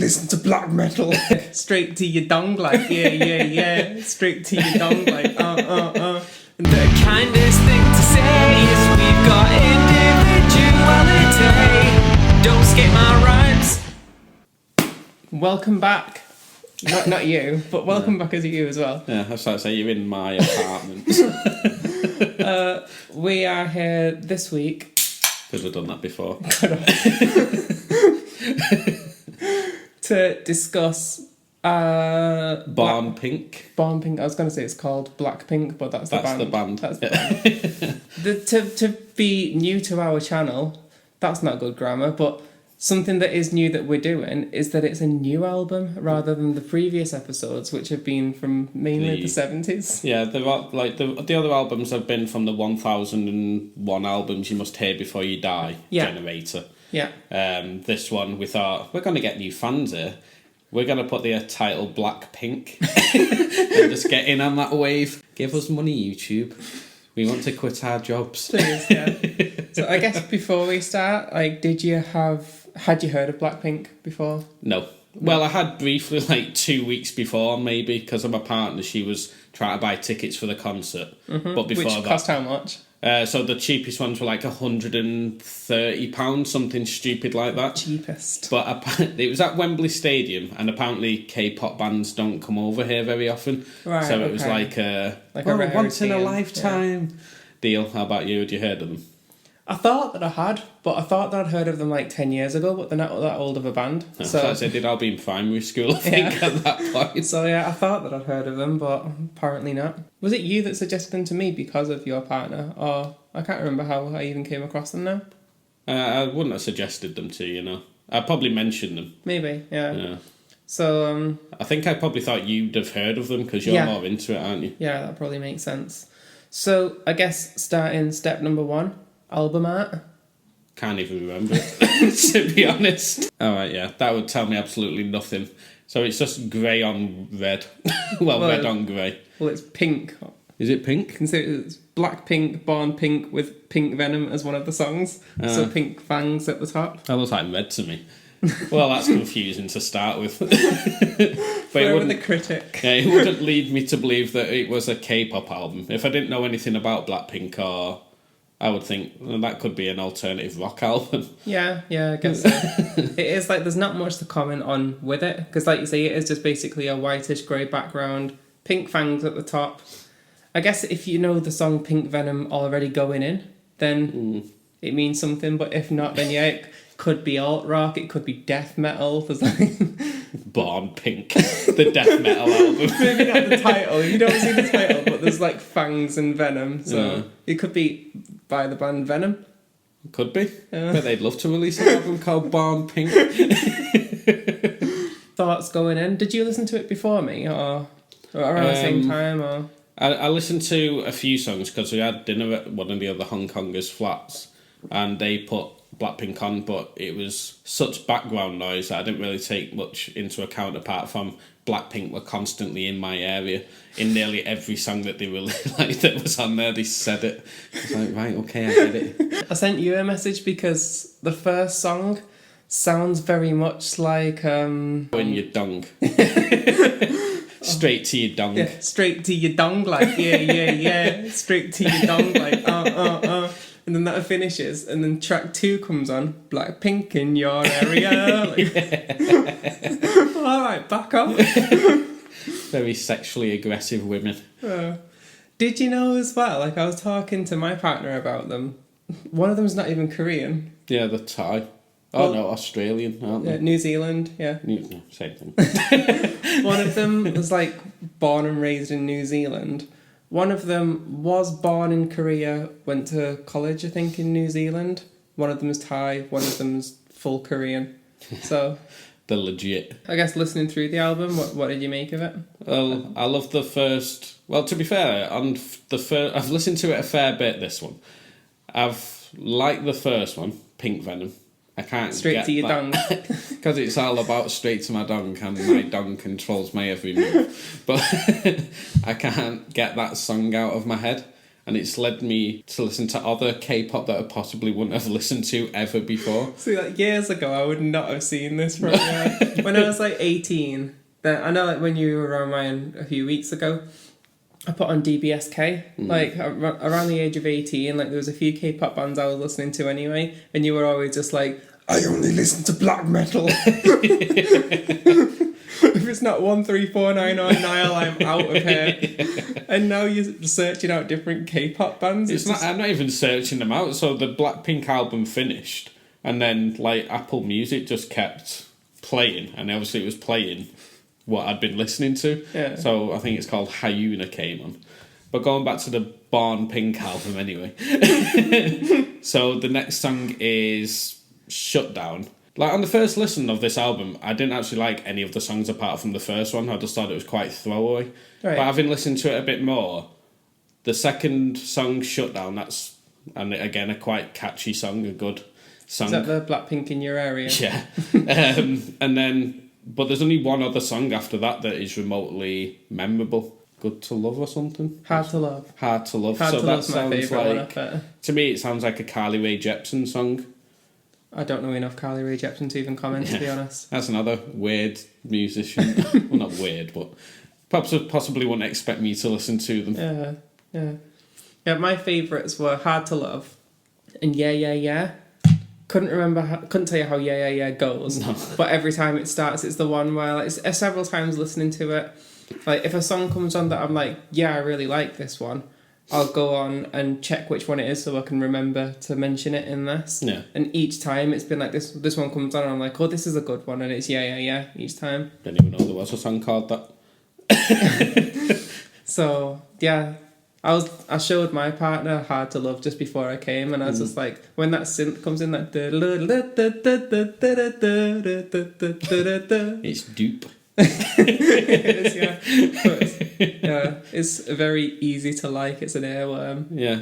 listen to black metal. Straight to your dong, like, yeah. Straight to your dong, like, The kindest thing to say is we've got individuality. Don't skip my rhymes. Welcome back. Not you, but welcome back as you as well. Yeah, that's like say you're in my apartment. We are here this week. Could have done that before. To discuss BLACKPINK. BLACKPINK. I was going to say it's called BLACKPINK, but that's the band. That's the band. To be new to our channel, that's not good grammar, but something that is new that we're doing is that it's a new album rather than the previous episodes, which have been from mainly the 70s. Yeah, the other albums have been from the 1001 albums you must hear before you die generator. Yeah. This one, we thought, we're going to get new fans here. We're going to put the title BLACKPINK and just get in on that wave. Give us money, YouTube. We want to quit our jobs. Please, yeah. So I guess before we start, like, had you heard of BLACKPINK before? No. Well, I had briefly, 2 weeks before, maybe, because of my partner. She was trying to buy tickets for the concert. Mm-hmm. But before Which cost how much? So the cheapest ones were £130, something stupid like that. Cheapest. But it was at Wembley Stadium, and apparently K-pop bands don't come over here very often. Right, so it was like a once in a lifetime deal. How about you? Had you heard of them? I thought that I had, but I thought that I'd heard of them 10 years ago, but they're not that old of a band. So I did. I'll be in primary school, I think, at that point. So yeah, I thought that I'd heard of them, but apparently not. Was it you that suggested them to me because of your partner? Or I can't remember how I even came across them now. I wouldn't have suggested them to you, I probably mentioned them. Maybe, yeah. So I think I probably thought you'd have heard of them because you're more into it, aren't you? Yeah, that probably makes sense. So I guess starting step number 1. Album art? Can't even remember it, to be honest. Alright, yeah, that would tell me absolutely nothing. So it's just grey on red. well, red on grey. Well, it's pink. Is it pink? Consider it's BLACKPINK, Born Pink, with Pink Venom as one of the songs. So pink fangs at the top. That looks like red to me. Well, that's confusing to start with. But Forever the critic. Yeah, it wouldn't lead me to believe that it was a K-pop album. If I didn't know anything about BLACKPINK, or I would think that could be an alternative rock album. Yeah, I guess so. It is there's not much to comment on with it, because like you say, it is just basically a whitish grey background, pink fangs at the top. I guess if you know the song Pink Venom already going in, then it means something, but if not, then yeah, it could be alt rock, it could be death metal. There's Born Pink, the death metal album. Maybe not the title, you don't see the title, but there's fangs and venom, so it could be by the band Venom. Could be. But they'd love to release an album called Born Pink. Thoughts going in? Did you listen to it before me, or around the same time? Or I listened to a few songs because we had dinner at one of the other Hong Kongers' flats, and they put BLACKPINK on, but it was such background noise that I didn't really take much into account, apart from BLACKPINK were constantly in my area. In nearly every song that they released, that was on there, they said it. I was like, right, okay, I get it. I sent you a message because the first song sounds very much like When you're dung. Straight to your dong. Yeah, straight to your dong, yeah. Straight to your dong, And then that finishes, and then track 2 comes on, BLACKPINK in your area. Alright, back off. Very sexually aggressive women. Did you know as well, I was talking to my partner about them, one of them's not even Korean. Yeah, the Thai. Oh no, Australian, aren't they? New Zealand, yeah. Same thing. One of them was born and raised in New Zealand. One of them was born in Korea, went to college, I think, in New Zealand. One of them is Thai, one of them's full Korean. So they're legit. I guess listening through the album, what did you make of it? Well, I love the first. Well, to be fair, I've listened to it a fair bit. This one, I've liked the first one, Pink Venom. I can't straight to your dong because it's all about straight to my dong, and my dong controls my every move. But I can't get that song out of my head. and it's led me to listen to other K-pop that I possibly wouldn't have listened to ever before. See, like years ago, I would not have seen this from you. When I was like 18, then I know like when you were around mine a few weeks ago, I put on DBSK. Like around the age of 18, like there was a few K-pop bands I was listening to anyway, and you were always just like, I only listen to black metal. If it's not 13499 or Nile, I'm out of here. And now you're searching out different K-pop bands. I'm not even searching them out. So the BLACKPINK album finished, and then like Apple Music just kept playing, and obviously it was playing what I'd been listening to. Yeah. So I think it's called Hyuna came on. But going back to the Born Pink album anyway. So the next song is Shutdown. Like on the first listen of this album, I didn't actually like any of the songs apart from the first one. I just thought it was quite throwaway. Right. But having listened to it a bit more, the second song, Shutdown, that's, and again, a quite catchy song, a good song. Is that the BLACKPINK in your area? Yeah. And then, but there's only one other song after that that is remotely memorable. Good to Love or something? Hard to Love. Hard to Love. Hard so to that Love's my sounds favourite one, I like, bet. to me, it sounds like a Carly Rae Jepsen song. I don't know enough Carly Rae Jepsen to even comment, to be honest. That's another weird musician. Well, not weird, but possibly wouldn't expect me to listen to them. Yeah, my favourites were Hard to Love and Yeah Yeah Yeah. Couldn't tell you how Yeah Yeah Yeah goes, No. but every time it starts, it's the one where like several times listening to it, like if a song comes on that I'm like, yeah, I really like this one, I'll go on and check which one it is so I can remember to mention it in this. Yeah. And each time it's been like this one comes on and I'm like, oh, this is a good one, and it's Yeah Yeah Yeah each time. Didn't even know there was a song called that. So yeah, I showed my partner Hard to Love just before I came, and I was just like, when that synth comes in, that It's dupe. it is, yeah. But it's very easy to like. It's an earworm. Yeah.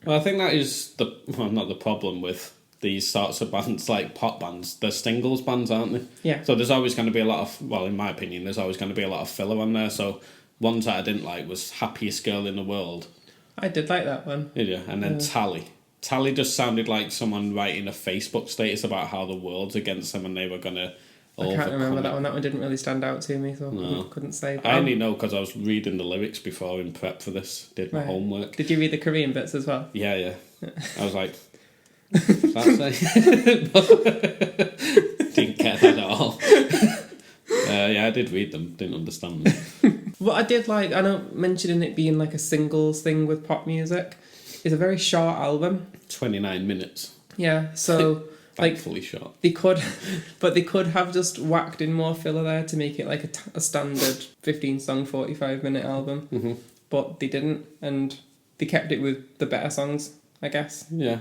Well, I think that is not the problem with these sorts of bands, like pop bands. They're singles bands, aren't they? Yeah. So there's always going to be a lot of, well, in my opinion, there's always going to be a lot of filler on there. So ones that I didn't like was Happiest Girl in the World. I did like that one. Did you? And then Tally. Tally just sounded like someone writing a Facebook status about how the world's against them and they were going to I can't remember that one. That one didn't really stand out to me, so No. I couldn't say. I only know because I was reading the lyrics before in prep for this, did my homework. Did you read the Korean bits as well? Yeah. I was like, what's that say? Didn't get that at all. Yeah, I did read them, didn't understand them. What I did like, I know mentioning it being like a singles thing with pop music, it's a very short album. 29 minutes. Yeah, so like Thankfully short. they could have just whacked in more filler there to make it like a standard 15-song, 45-minute album. Mm-hmm. But they didn't, and they kept it with the better songs, I guess. Yeah.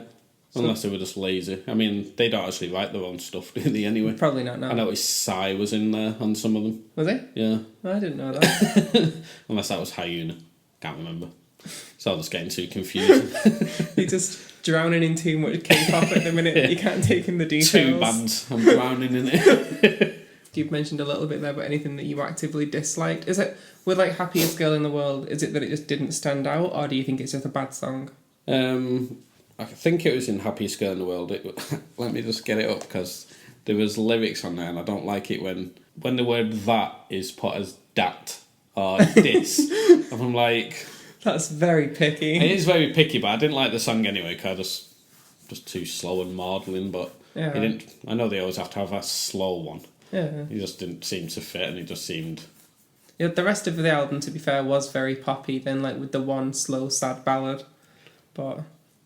Unless they were just lazy. I mean, they don't actually write their own stuff, do they, anyway? Probably not now. I noticed Psy was in there on some of them. Was he? Yeah. I didn't know that. Unless that was Hyuna. Can't remember. So I'm just getting too confused. You're just drowning in too much K-pop at the minute. Yeah. You can't take in the details. 2 bands. I'm drowning in it. You've mentioned a little bit there about anything that you actively disliked. Is it, with like Happiest Girl in the World, is it that it just didn't stand out, or do you think it's just a bad song? I think it was in Happiest Girl in the World. Let me just get it up because there was lyrics on there and I don't like it when the word that is put as dat or dis. And I'm like... That's very picky. It is very picky, but I didn't like the song anyway because just too slow and maudlin, but Yeah. it didn't. I know they always have to have a slow one. Yeah. He just didn't seem to fit and it just seemed... Yeah, the rest of the album, to be fair, was very poppy, then like with the one slow, sad ballad. But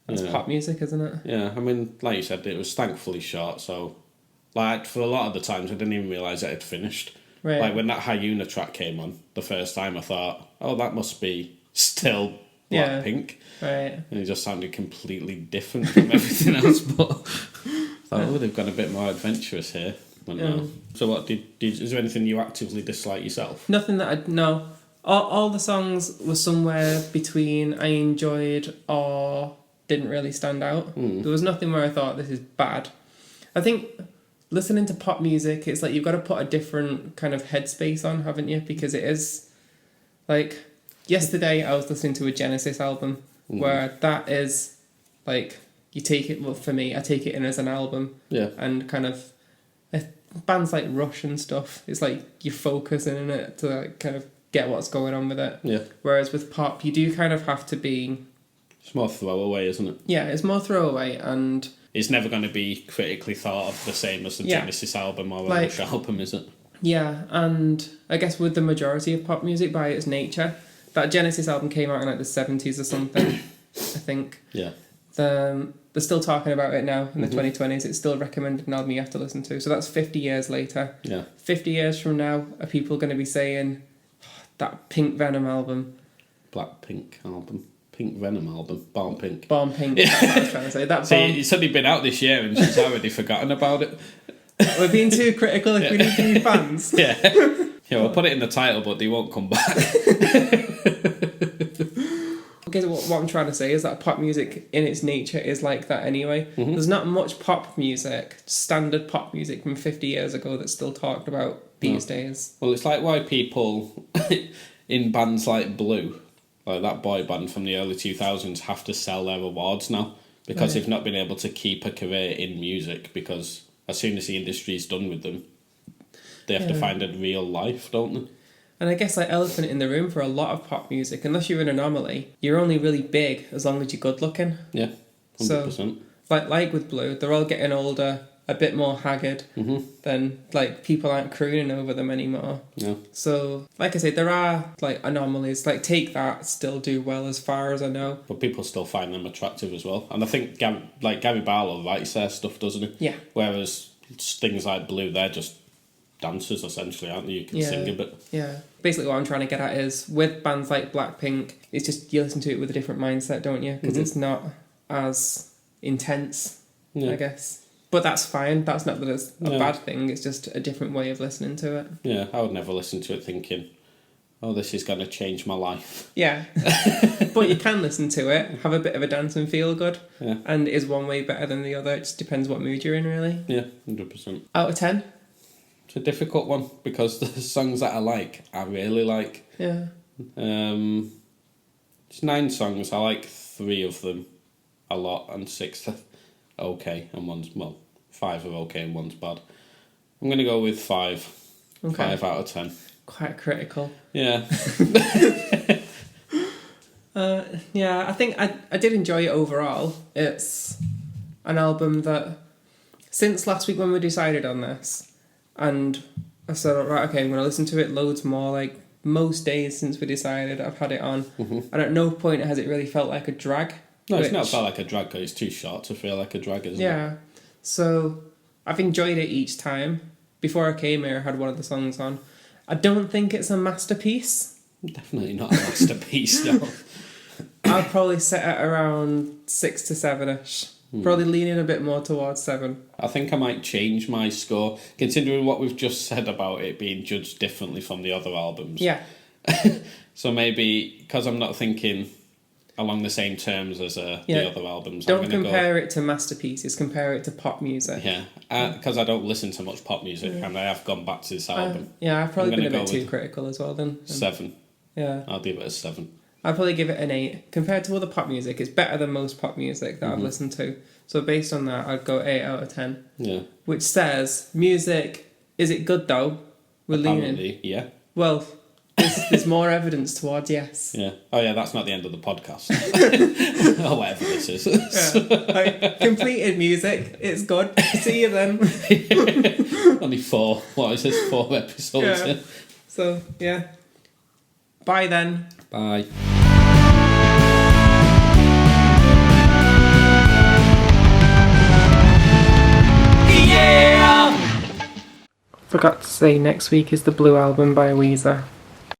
that's pop music, isn't it? Yeah, I mean, like you said, it was thankfully short, so... Like, for a lot of the times, I didn't even realise it had finished. Right. Like, when that Hyuna track came on, the first time, I thought, oh, that must be still BLACKPINK. Right. And it just sounded completely different from everything else, but... I thought, oh, they've gone a bit more adventurous here. But no. So what, is there anything you actively dislike yourself? Nothing that I... No. All the songs were somewhere between I enjoyed or didn't really stand out. There was nothing where I thought, this is bad. I think... Listening to pop music, it's like you've got to put a different kind of headspace on, haven't you? Because it is, like, yesterday I was listening to a Genesis album, where that is like you take it. Well, for me, I take it in as an album. Yeah. And kind of bands like Rush and stuff, it's like you're focusing in it to like kind of get what's going on with it. Yeah. Whereas with pop, you do kind of have to be. It's more throwaway, isn't it? Yeah, it's more throwaway, and it's never going to be critically thought of the same as the Genesis album or a Rush album, is it? Yeah, and I guess with the majority of pop music by its nature, that Genesis album came out in like the 70s or something, I think. Yeah. They're still talking about it now in the 2020s. It's still recommended an album you have to listen to. So that's 50 years later. Yeah. 50 years from now, are people going to be saying, that Pink Venom album? BLACKPINK album. Pink Venom album. Born Pink. Born Pink, that's what I was trying to say. It's only been out this year and she's already forgotten about it. We're being too critical if we need to be fans. Yeah. Yeah, we'll put it in the title, but they won't come back. I guess what I'm trying to say is that pop music in its nature is like that anyway. Mm-hmm. There's not much pop music, standard pop music from 50 years ago that's still talked about these days. Well, it's like why people in bands like Blue, like that boy band from the early 2000s, have to sell their awards now because they've not been able to keep a career in music, because as soon as the industry's done with them, they have to find a real life, don't they? And I guess like elephant in the room for a lot of pop music, unless you're an anomaly, you're only really big as long as you're good looking. Yeah, 100%. So, like with Blue, they're all getting older, a bit more haggard, then like people aren't crooning over them anymore. Yeah. So, like I say, there are like anomalies. Like Take That still do well as far as I know. But people still find them attractive as well. And I think Gary Barlow writes their stuff, doesn't he? Yeah. Whereas things like Blue, they're just dancers essentially, aren't they? You can sing a bit. Yeah. Basically what I'm trying to get at is with bands like BLACKPINK, it's just you listen to it with a different mindset, don't you? Because it's not as intense, I guess. But that's fine. That's not that it's a bad thing. It's just a different way of listening to it. Yeah, I would never listen to it thinking, oh, this is going to change my life. Yeah. But you can listen to it, have a bit of a dance and feel good. Yeah. And is one way better than the other. It just depends what mood you're in, really. Yeah, 100%. Out of 10? It's a difficult one because the songs that I really like. Yeah. It's 9 songs. I like 3 of them a lot, and 6 are okay, and 5 are okay and 1's bad. I'm going to go with 5. Okay. 5 out of 10. Quite critical. Yeah. Yeah, I think I did enjoy it overall. It's an album that, since last week when we decided on this, and I said, right, okay, I'm going to listen to it loads more, like most days since we decided I've had it on. And at no point has it really felt like a drag. No, it's not felt like a drag because it's too short to feel like a drag, isn't it? Yeah. So I've enjoyed it each time. Before I came here, I had one of the songs on. I don't think it's a masterpiece. Definitely not a masterpiece, no. I'd probably set it around 6 to 7-ish. Probably leaning a bit more towards 7. I think I might change my score, considering what we've just said about it being judged differently from the other albums. Yeah. So maybe, because I'm not thinking along the same terms as the other albums. Don't compare it to masterpieces, compare it to pop music. Yeah, because I don't listen to much pop music, and I have gone back to this album. I've probably been a bit too critical as well then. 7. Yeah. I'll give it a 7. I'd probably give it an 8. Compared to other pop music, it's better than most pop music that I've listened to. So based on that, I'd go 8 out of 10. Yeah. Which says, music, is it good though? We're Apparently, leaning. yeah. Well, there's more evidence towards yes. Yeah. Oh yeah, that's not the end of the podcast. Or whatever this is. Yeah. Completed music, it's good. See you then. Only 4. What is this? 4 episodes. Yeah. So, yeah. Bye then. Bye. Forgot to say next week is the Blue album by Weezer.